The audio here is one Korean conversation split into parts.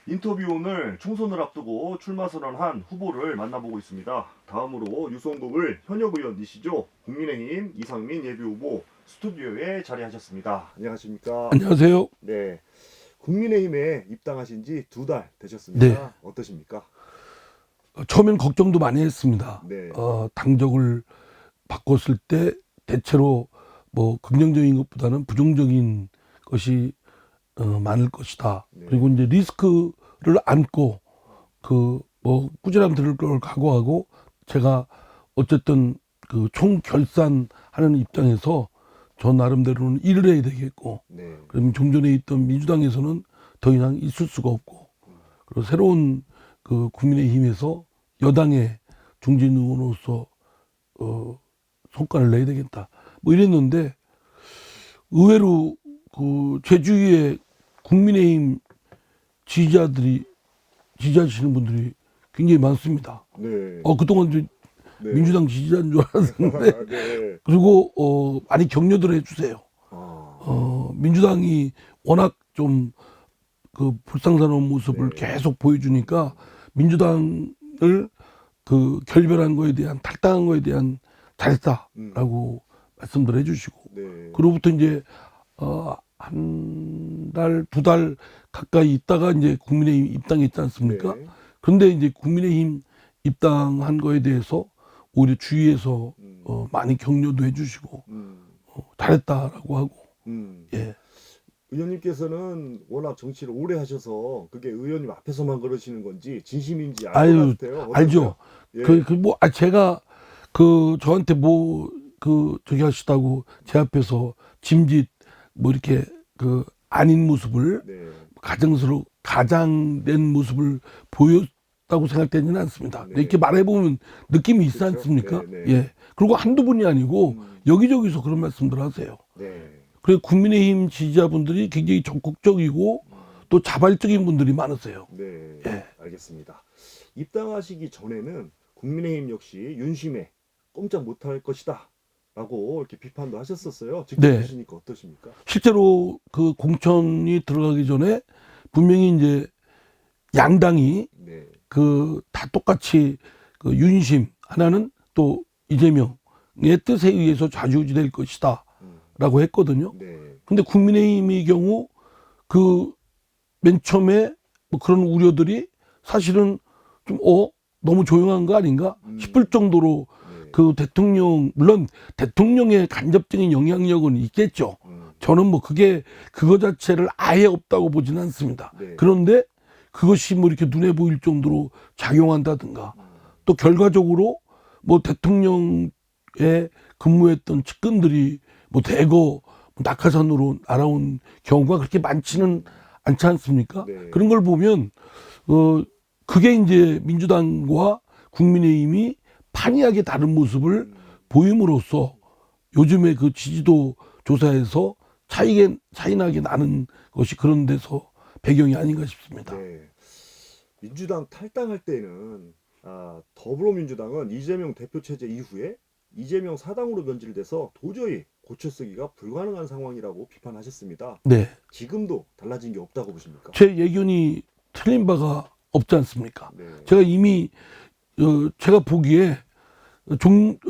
인터뷰 오늘 총선을 앞두고 출마 선언한 후보를 만나보고 있습니다. 다음으로 유성국을 현역 의원이시죠. 국민의힘 이상민 예비후보 스튜디오에 자리하셨습니다. 안녕하십니까? 안녕하세요. 네, 국민의힘에 입당하신 지 2달 되셨습니다. 네. 어떠십니까? 처음엔 걱정도 많이 했습니다. 네. 당적을 바꿨을 때 대체로 뭐 긍정적인 것보다는 부정적인 것이 많을 것이다. 네. 그리고 이제 리스크를 안고 그 뭐 꾸지람 들을 걸 각오하고 제가 어쨌든 그 총결산하는 입장에서 저 나름대로는 일을 해야 되겠고, 네. 그러면 종전에 있던 민주당에서는 더 이상 있을 수가 없고, 그리고 새로운 그 국민의힘에서 여당의 중진 의원으로서 성과를 내야 되겠다. 뭐 이랬는데 의외로 그 제 주위에 국민의힘 지지하시는 분들이 굉장히 많습니다. 네. 그동안 이제 네. 민주당 지지자인 줄 알았는데 네. 그리고 많이 격려들 해주세요. 민주당이 워낙 좀 그 불상사로운 모습을 네. 계속 보여주니까 민주당을 그 결별한 거에 대한 탈당한 거에 대한 잘했다라고 말씀들 해주시고, 네. 그로부터 이제 한 달, 2달 가까이 있다가 이제 국민의힘 입당했지 않습니까? 네. 그런데 이제 국민의힘 입당한 거에 대해서 오히려 주위에서 많이 격려도 해주시고 잘했다라고 하고. 예. 의원님께서는 워낙 정치를 오래 하셔서 그게 의원님 앞에서만 그러시는 건지 진심인지 알 아유, 것 같아요. 알죠. 예. 제가 저한테 저기 하시다고 제 앞에서 짐짓 뭐 이렇게 아닌 모습을 네. 가장된 모습을 보였다고 생각되지는 않습니다. 네. 이렇게 말해보면 느낌이 있지 그렇죠? 않습니까? 네, 네. 예. 그리고 한두 분이 아니고 여기저기서 그런 말씀들 하세요. 네. 그리고 국민의힘 지지자분들이 굉장히 적극적이고 또 자발적인 분들이 많으세요. 네. 예. 알겠습니다. 입당하시기 전에는 국민의힘 역시 윤심에 꼼짝 못할 것이다 라고 이렇게 비판도 하셨었어요. 직접 네. 보시니까 어떠십니까? 실제로 그 공천이 들어가기 전에 분명히 이제 양당이 네. 다 똑같이 윤심 하나는 또 이재명의 뜻에 의해서 좌지우지될 것이다 라고 했거든요. 네. 근데 국민의힘의 경우 맨 처음에 뭐 그런 우려들이 사실은 좀 너무 조용한 거 아닌가 싶을 정도로 네. 물론 대통령의 간접적인 영향력은 있겠죠. 저는 뭐 그거 자체를 아예 없다고 보지는 않습니다. 네. 그런데 그것이 뭐 이렇게 눈에 보일 정도로 작용한다든가, 또 결과적으로 뭐 대통령에 근무했던 측근들이 뭐 대거 낙하산으로 날아온 경우가 그렇게 많지는 않지 않습니까? 네. 그런 걸 보면 그게 이제 민주당과 국민의힘이 판이하게 다른 모습을 보임으로써 요즘에 그 지지도 조사에서 차이나게 나는 것이 그런 데서 배경이 아닌가 싶습니다. 네. 민주당 탈당할 때는 더불어민주당은 이재명 대표 체제 이후에 이재명 사당으로 변질돼서 도저히 고쳐쓰기가 불가능한 상황이라고 비판하셨습니다. 네. 지금도 달라진 게 없다고 보십니까? 제 예견이 틀린 바가 없지 않습니까? 네. 제가 이미 제가 보기에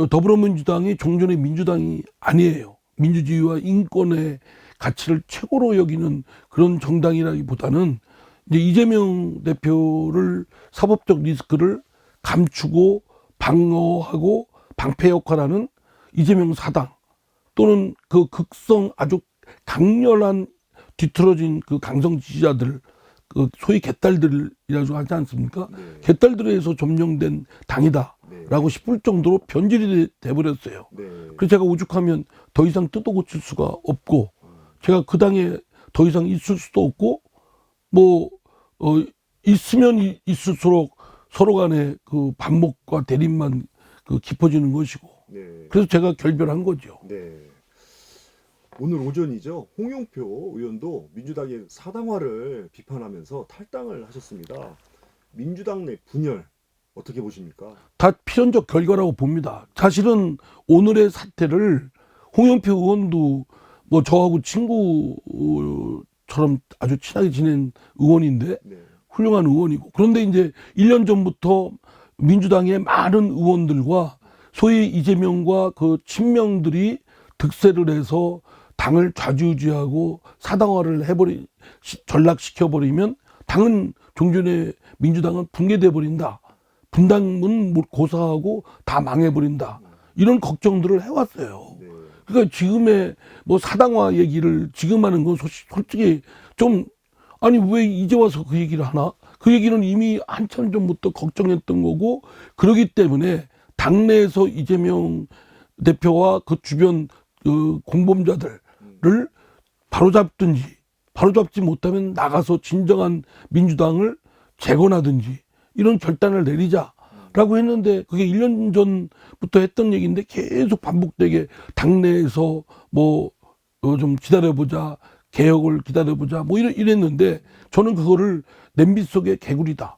더불어민주당이 종전의 민주당이 아니에요. 민주주의와 인권의 가치를 최고로 여기는 그런 정당이라기보다는 이제 이재명 대표를 사법적 리스크를 감추고 방어하고 방패 역할하는 이재명 사당, 또는 그 극성 아주 강렬한 뒤틀어진 그 강성 지지자들, 소위 개딸들이라고 하지 않습니까? 네. 개딸들에 의해서 점령된 당이다라고 네. 싶을 정도로 변질이 돼버렸어요. 네. 그래서 제가 오죽하면 더 이상 뜯어 고칠 수가 없고, 제가 그 당에 더 이상 있을 수도 없고, 뭐 있으면 있을수록 서로 간에 그 반목과 대립만 깊어지는 것이고, 네. 그래서 제가 결별한 거죠. 네. 오늘 오전이죠. 홍영표 의원도 민주당의 사당화를 비판하면서 탈당을 하셨습니다. 민주당 내 분열 어떻게 보십니까? 다 필연적 결과라고 봅니다. 사실은 오늘의 사태를 홍영표 의원도 뭐 저하고 친구처럼 아주 친하게 지낸 의원인데 네. 훌륭한 의원이고. 그런데 이제 1년 전부터 민주당의 많은 의원들과 소위 이재명과 그 친명들이 득세를 해서 당을 좌지우지하고 사당화를 전락시켜버리면 당은 종전에 민주당은 붕괴돼 버린다. 분당은 고사하고 다 망해버린다. 이런 걱정들을 해왔어요. 네. 그러니까 지금의 뭐 사당화 얘기를 지금 하는 건 솔직히 좀, 아니 왜 이제 와서 그 얘기를 하나? 그 얘기는 이미 한참 전부터 걱정했던 거고, 그러기 때문에 당내에서 이재명 대표와 그 주변 그 공범자들을 바로잡지 못하면 나가서 진정한 민주당을 재건하든지 이런 결단을 내리자라고 했는데, 그게 1년 전부터 했던 얘기인데 계속 반복되게 당내에서 뭐 좀 기다려보자, 개혁을 기다려보자 뭐 이랬는데, 저는 그거를 냄비 속의 개구리다.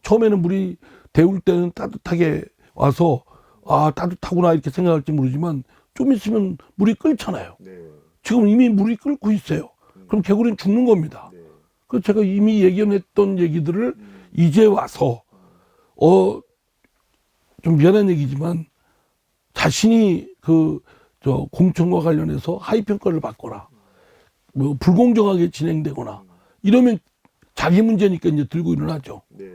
처음에는 물이 데울 때는 따뜻하게 와서 아 따뜻하구나 이렇게 생각할지 모르지만 좀 있으면 물이 끓잖아요. 네. 지금 이미 물이 끓고 있어요. 그럼 개구리는 죽는 겁니다. 네. 그래서 제가 이미 예견했던 얘기들을 이제 와서 좀 미안한 얘기지만 자신이 저 공천과 관련해서 하위 평가를 받거나 뭐 불공정하게 진행되거나 이러면 자기 문제니까 이제 들고 일어나죠. 네.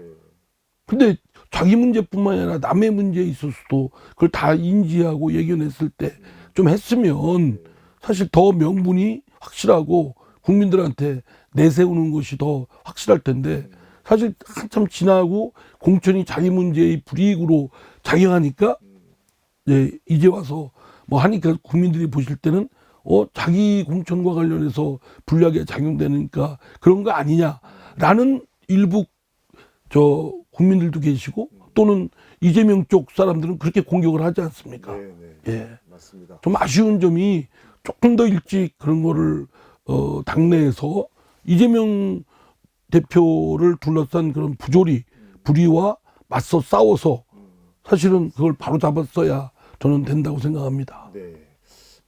근데 자기 문제뿐만 아니라 남의 문제에 있어서도 그걸 다 인지하고 예견했을 때 좀 했으면 사실 더 명분이 확실하고 국민들한테 내세우는 것이 더 확실할 텐데, 사실 한참 지나고 공천이 자기 문제의 불이익으로 작용하니까 이제 와서 뭐 하니까 국민들이 보실 때는 자기 공천과 관련해서 불리하게 작용되니까 그런 거 아니냐라는 일부 저 국민들도 계시고, 또는 이재명 쪽 사람들은 그렇게 공격을 하지 않습니까? 네, 네. 예. 맞습니다. 좀 아쉬운 점이 조금 더 일찍 그런 거를 당내에서 이재명 대표를 둘러싼 그런 부조리, 불의와 맞서 싸워서 사실은 그걸 바로 잡았어야 저는 된다고 생각합니다. 네.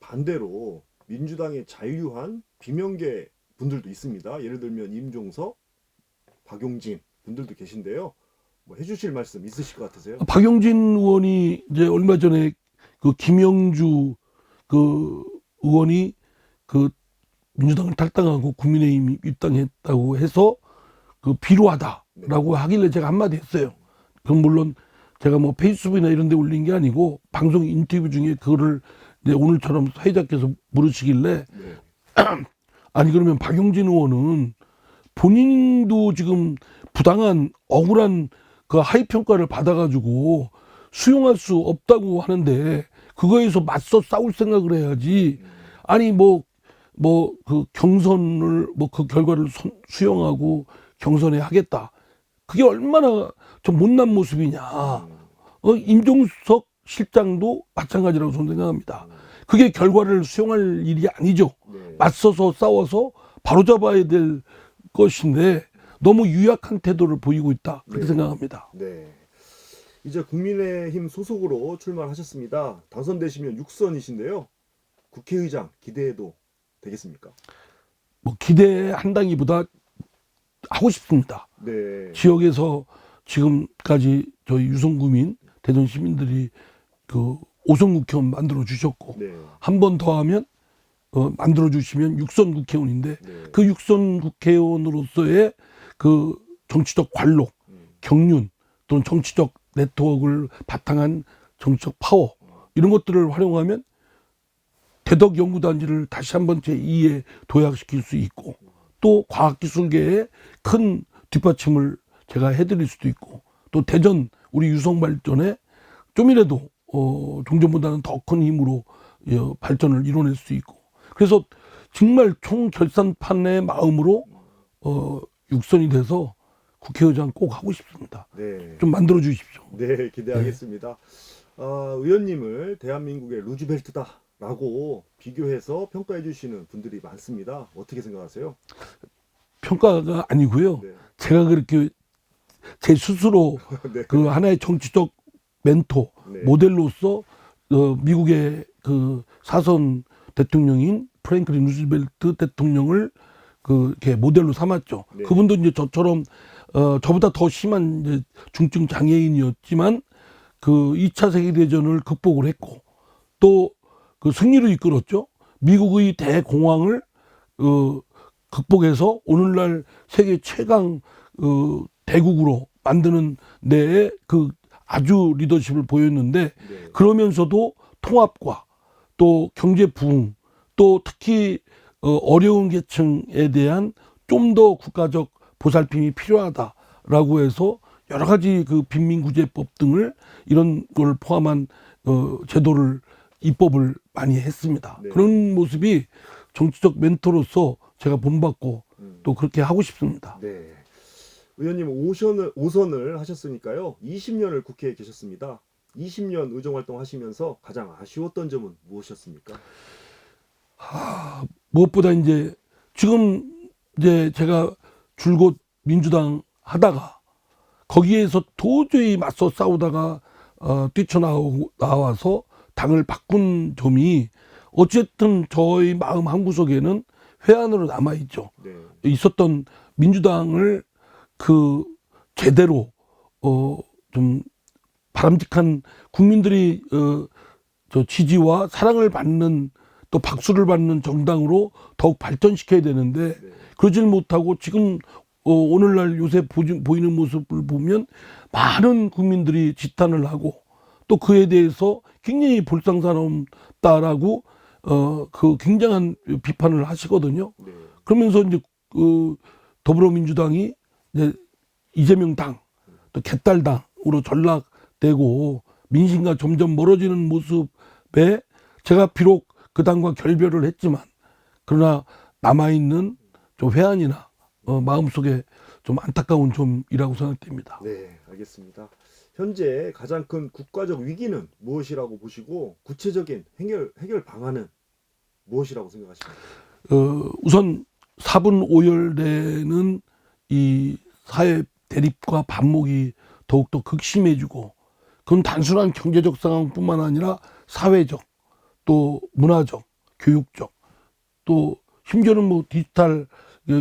반대로 민주당에 잔류한 비명계 분들도 있습니다. 예를 들면 임종석, 박용진 분들도 계신데요. 뭐 해주실 말씀 있으실 것 같으세요? 박용진 의원이 이제 얼마 전에 그 김영주 그 의원이 그 민주당을 탈당하고 국민의힘 입당했다고 해서 그 비루하다라고 하길래 제가 한마디 했어요. 그건 물론 제가 뭐 페이스북이나 이런 데 올린 게 아니고 방송 인터뷰 중에 그거를 이제 오늘처럼 사회자께서 물으시길래 네. 아니 그러면 박용진 의원은 본인도 지금 부당한 억울한 그 하위 평가를 받아가지고 수용할 수 없다고 하는데 그거에서 맞서 싸울 생각을 해야지. 아니 뭐 그 경선을 뭐 그 결과를 수용하고 경선에 하겠다. 그게 얼마나 좀 못난 모습이냐. 임종석 실장도 마찬가지라고 저는 생각합니다. 그게 결과를 수용할 일이 아니죠. 네. 맞서서 싸워서 바로잡아야 될 것인데 너무 유약한 태도를 보이고 있다. 그렇게 네. 생각합니다. 네. 이제 국민의힘 소속으로 출마하셨습니다. 당선되시면 6선이신데요. 국회의장 기대해도 되겠습니까? 뭐 기대한다기보다 하고 싶습니다. 네. 지역에서 지금까지 저희 유성구민 대전 시민들이 그 5선 국회의원 만들어 주셨고 네. 한 번 더 하면 만들어 주시면 6선 국회의원인데 네. 그 6선 국회의원으로서의 그 정치적 관록, 경륜 또는 정치적 네트워크를 바탕한 정치적 파워 이런 것들을 활용하면 대덕연구단지를 다시 한번 제2에 도약시킬 수 있고 또 과학기술계에 큰 뒷받침을 제가 해드릴 수도 있고 또 대전 우리 유성발전에 좀이라도 종전보다는 더 큰 힘으로 발전을 이뤄낼 수 있고 그래서 정말 총결산판의 마음으로 6선이 돼서 국회의장 꼭 하고 싶습니다. 네. 좀 만들어 주십시오. 네, 기대하겠습니다. 의원님을 대한민국의 루즈벨트다라고 비교해서 평가해 주시는 분들이 많습니다. 어떻게 생각하세요? 평가가 아니고요. 네. 제가 그렇게 제 스스로 네. 그 하나의 정치적 멘토, 네. 모델로서 미국의 그 사선 대통령인 프랭클린 루즈벨트 대통령을 이렇게 모델로 삼았죠. 네. 그분도 이제 저처럼 저보다 더 심한 이제 중증 장애인이었지만 그 2차 세계대전을 극복을 했고 또 그 승리로 이끌었죠. 미국의 대공황을 극복해서 오늘날 세계 최강 대국으로 만드는 데에 그 아주 리더십을 보였는데 네. 그러면서도 통합과 또 경제 부흥 또 특히 어려운 계층에 대한 좀 더 국가적 보살핌이 필요하다라고 해서 여러 가지 그 빈민구제법 등을 이런 걸 포함한 제도를 입법을 많이 했습니다. 네. 그런 모습이 정치적 멘토로서 제가 본받고 또 그렇게 하고 싶습니다. 네. 의원님 5선을 하셨으니까요. 20년을 국회에 계셨습니다. 20년 의정활동 하시면서 가장 아쉬웠던 점은 무엇이었습니까? 무엇보다 이제 지금 이제 제가 줄곧 민주당 하다가 거기에서 도저히 맞서 싸우다가 뛰쳐나와서 당을 바꾼 점이 어쨌든 저희 마음 한구석에는 회한으로 남아있죠. 네. 있었던 민주당을 그 제대로 좀 바람직한 국민들이 저 지지와 사랑을 받는 또 박수를 받는 정당으로 더욱 발전시켜야 되는데 네. 그러질 못하고 지금 오늘날 요새 보이는 모습을 보면 많은 국민들이 지탄을 하고 또 그에 대해서 굉장히 볼상사납다라고 그 굉장한 비판을 하시거든요. 네. 그러면서 이제 더불어민주당이 이제 이재명 당, 또 개딸당으로 전락되고 민심과 점점 멀어지는 모습에 제가 비록 그 당과 결별을 했지만 그러나 남아있는 좀 회한이나 마음속에 좀 안타까운 점이라고 생각됩니다. 네, 알겠습니다. 현재 가장 큰 국가적 위기는 무엇이라고 보시고 구체적인 해결 방안은 무엇이라고 생각하십니까? 우선 4분 5열되는 이 사회 대립과 반목이 더욱더 극심해지고 그건 단순한 경제적 상황뿐만 아니라 사회적 또 문화적 교육적 또 심지어는 뭐 디지털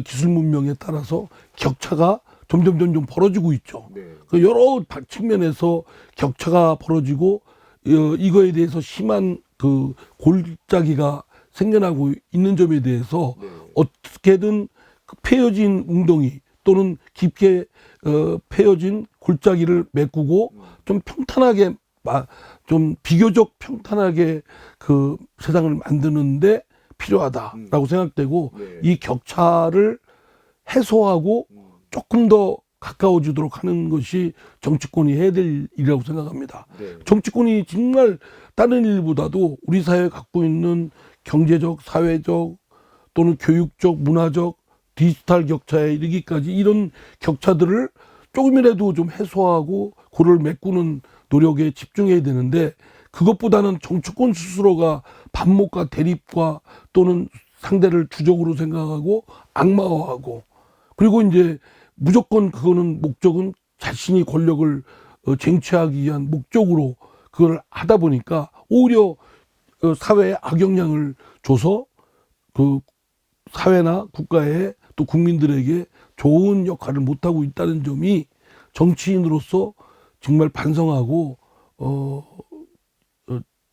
기술 문명에 따라서 격차가 점점 벌어지고 있죠. 네. 그 여러 측면에서 격차가 벌어지고 이거에 대해서 심한 그 골짜기가 생겨나고 있는 점에 대해서 네. 어떻게든 그 패여진 웅덩이 또는 깊게 패여진 골짜기를 메꾸고 좀 평탄하게 좀 비교적 평탄하게 그 세상을 만드는데 필요하다라고 생각되고 네. 이 격차를 해소하고 조금 더 가까워지도록 하는 것이 정치권이 해야 될 일이라고 생각합니다. 네. 정치권이 정말 다른 일보다도 우리 사회에 갖고 있는 경제적, 사회적 또는 교육적, 문화적, 디지털 격차에 이르기까지 이런 격차들을 조금이라도 좀 해소하고 고를 메꾸는 노력에 집중해야 되는데 그것보다는 정치권 스스로가 반목과 대립과 또는 상대를 주적으로 생각하고 악마화하고 그리고 이제 무조건 그거는 목적은 자신이 권력을 쟁취하기 위한 목적으로 그걸 하다 보니까 오히려 사회에 악영향을 줘서 그 사회나 국가에 또 국민들에게 좋은 역할을 못하고 있다는 점이 정치인으로서 정말 반성하고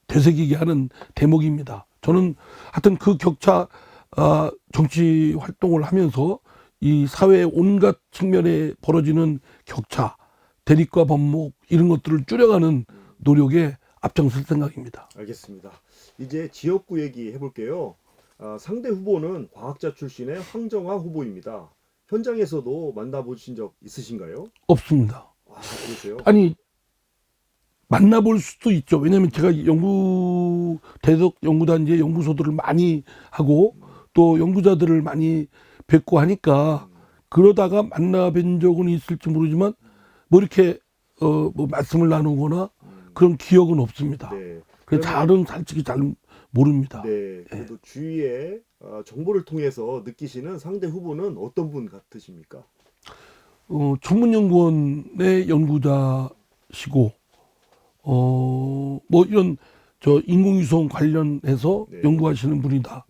되새기게 하는 대목입니다. 저는 하여튼 그 격차 정치 활동을 하면서 이 사회의 온갖 측면에 벌어지는 격차, 대립과 반목 이런 것들을 줄여가는 노력에 앞장설 생각입니다. 알겠습니다. 이제 지역구 얘기 해볼게요. 상대 후보는 과학자 출신의 황정화 후보입니다. 현장에서도 만나보신 적 있으신가요? 없습니다. 그러세요? 아니 만나볼 수도 있죠. 왜냐하면 제가 대덕 연구단지의 연구소들을 많이 하고 또 연구자들을 많이 뵙고 하니까 그러다가 만나뵌 적은 있을지 모르지만 뭐 이렇게 뭐 말씀을 나누거나 그런 기억은 없습니다. 네. 그래서 잘은 솔직히 잘 모릅니다. 네. 그래도 주위에 정보를 통해서 느끼시는 상대 후보는 어떤 분 같으십니까? 천문연구원의 연구자시고 뭐 이런 저 인공위성 관련해서 네. 연구하시는 분이다.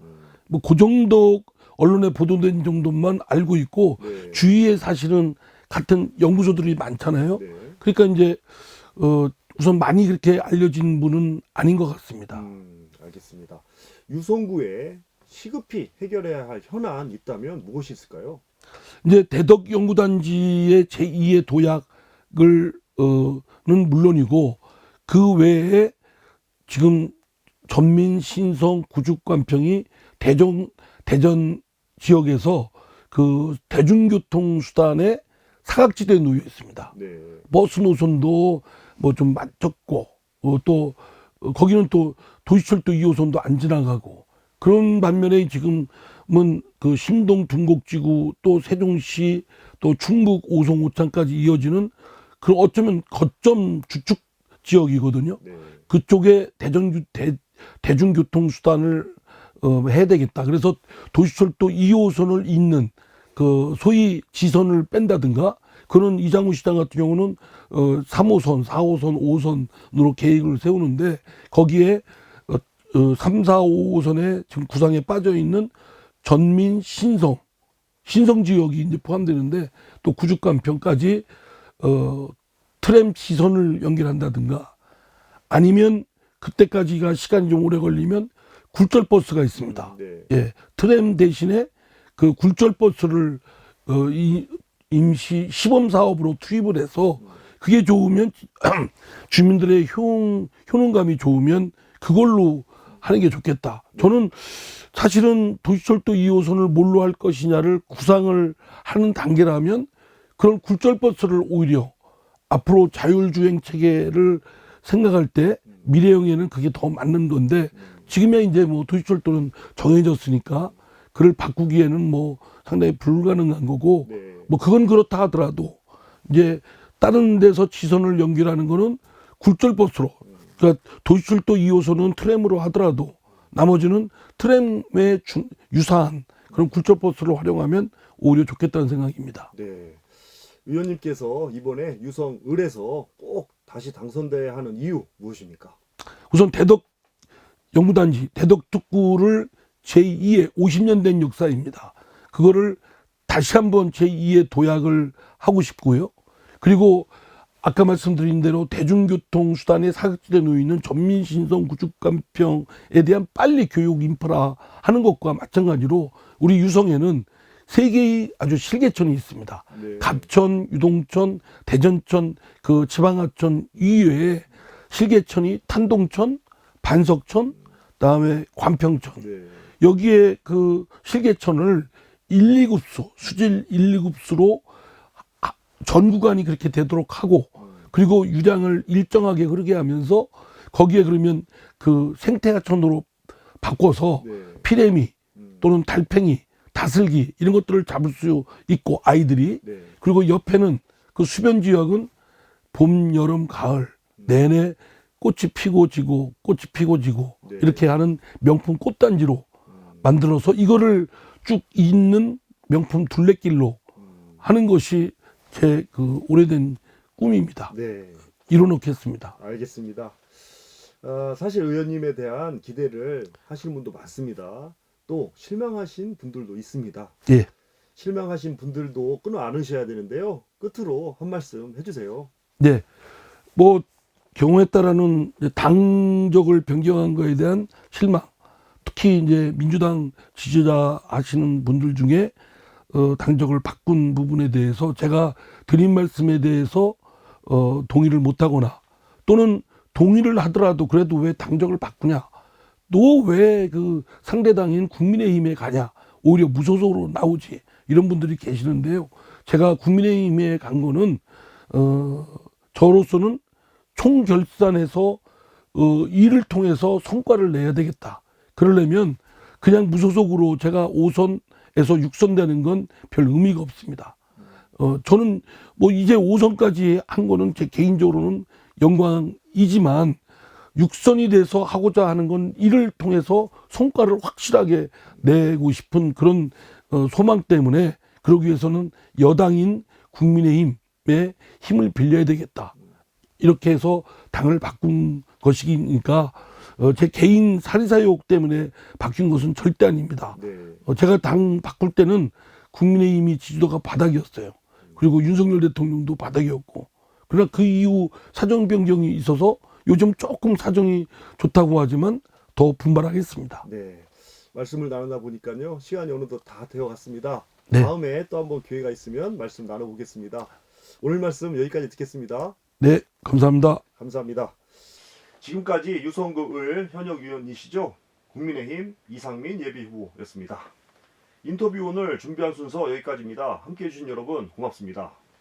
뭐 그 정도 언론에 보도된 정도만 알고 있고 네. 주위에 사실은 같은 연구소들이 많잖아요. 네. 그러니까 이제 우선 많이 그렇게 알려진 분은 아닌 것 같습니다. 알겠습니다. 유성구에 시급히 해결해야 할 현안 있다면 무엇이 있을까요? 이제 대덕연구단지의 제2의 도약을 는 물론이고 그 외에 지금 전민 신성 구축관평이 대전 지역에서 그 대중교통 수단의 사각지대에 놓여 있습니다. 네. 버스 노선도 뭐 좀 맞췄고 또 거기는 또 도시철도 2호선도 안 지나가고 그런 반면에 지금은 그 신동 둔곡지구 또 세종시 또 충북 오송 오창까지 이어지는 그 어쩌면 거점 주축 지역이거든요. 네. 그쪽에 대중교통 수단을 해야 되겠다. 그래서 도시철도 2호선을 잇는 그 소위 지선을 뺀다든가 그런 이장우 시장 같은 경우는 3호선, 4호선, 5호선으로 계획을 세우는데 거기에 3, 4, 5호선에 지금 구상에 빠져 있는 전민 신성 지역이 이제 포함되는데 또 구축간평까지 트램 지선을 연결한다든가 아니면 그때까지가 시간이 좀 오래 걸리면 굴절버스가 있습니다. 네. 예, 트램 대신에 그 굴절버스를 임시 시범 사업으로 투입을 해서 그게 좋으면 주민들의 효능감이 좋으면 그걸로 하는 게 좋겠다. 저는 사실은 도시철도 2호선을 뭘로 할 것이냐를 구상을 하는 단계라면 그런 굴절버스를 오히려 앞으로 자율주행 체계를 생각할 때 미래형에는 그게 더 맞는 건데 지금야 이제 뭐 도시철도는 정해졌으니까 그걸 바꾸기에는 뭐 상당히 불가능한 거고 네. 뭐 그건 그렇다 하더라도 이제 다른 데서 지선을 연결하는 거는 굴절버스로 그러니까 도시철도 2호선은 트램으로 하더라도 나머지는 트램에 유사한 그런 굴절버스를 활용하면 오히려 좋겠다는 생각입니다. 네. 의원님께서 이번에 유성을에서 꼭 다시 당선돼야 하는 이유 무엇입니까? 우선 대덕 연구단지 대덕특구를 제2의 50년 된 역사입니다. 그거를 다시 한번 제2의 도약을 하고 싶고요. 그리고 아까 말씀드린 대로 대중교통 수단의 사각지대에 놓여 있는 전민신성 구축간평에 대한 빨리 교육 인프라 하는 것과 마찬가지로 우리 유성에는 세 개의 아주 실개천이 있습니다. 네. 갑천, 유동천, 대전천, 그 지방하천 이외에 실개천이 탄동천, 반석천, 그다음에 관평천. 네. 여기에 그 실개천을 1, 2급수, 수질 1, 2급수로 전 구간이 그렇게 되도록 하고 그리고 유량을 일정하게 흐르게 하면서 거기에 그러면 그 생태하천으로 바꿔서 네. 피레미 또는 달팽이, 다슬기 이런 것들을 잡을 수 있고 아이들이 네. 그리고 옆에는 그 수변 지역은 봄, 여름, 가을 내내 꽃이 피고 지고 꽃이 피고 지고 네. 이렇게 하는 명품 꽃단지로 만들어서 이거를 쭉 잇는 명품 둘레길로 하는 것이 제 그 오래된 꿈입니다. 네. 이뤄놓겠습니다. 알겠습니다. 사실 의원님에 대한 기대를 하시는 분도 많습니다. 또 실망하신 분들도 있습니다. 예. 실망하신 분들도 끊어 안으셔야 되는데요. 끝으로 한 말씀 해주세요. 네. 뭐 경우에 따라는 이제 당적을 변경한 거에 대한 실망. 특히 이제 민주당 지지자 하시는 분들 중에 당적을 바꾼 부분에 대해서 제가 드린 말씀에 대해서 동의를 못하거나 또는 동의를 하더라도 그래도 왜 당적을 바꾸냐 너 왜 그 상대당인 국민의힘에 가냐 오히려 무소속으로 나오지 이런 분들이 계시는데요. 제가 국민의힘에 간 거는 저로서는 총결산에서 일을 통해서 성과를 내야 되겠다. 그러려면 그냥 무소속으로 제가 5선에서 6선 되는 건 별 의미가 없습니다. 저는 뭐 이제 5선까지 한 거는 제 개인적으로는 영광이지만 6선이 돼서 하고자 하는 건 이를 통해서 성과를 확실하게 내고 싶은 그런 소망 때문에 그러기 위해서는 여당인 국민의힘의 힘을 빌려야 되겠다. 이렇게 해서 당을 바꾼 것이니까 제 개인 사리사욕 때문에 바뀐 것은 절대 아닙니다. 네. 제가 당 바꿀 때는 국민의힘이 지지도가 바닥이었어요. 그리고 윤석열 대통령도 바닥이었고, 그러나 그 이후 사정 변경이 있어서 요즘 조금 사정이 좋다고 하지만 더 분발하겠습니다. 네. 말씀을 나누다 보니까요. 시간이 어느덧 다 되어갔습니다. 네. 다음에 또 한번 기회가 있으면 말씀 나눠보겠습니다. 오늘 말씀 여기까지 듣겠습니다. 네, 감사합니다. 감사합니다. 지금까지 유성구 을 현역 의원이시죠? 국민의힘 이상민 예비후보였습니다. 인터뷰 오늘 준비한 순서 여기까지입니다. 함께해 주신 여러분 고맙습니다.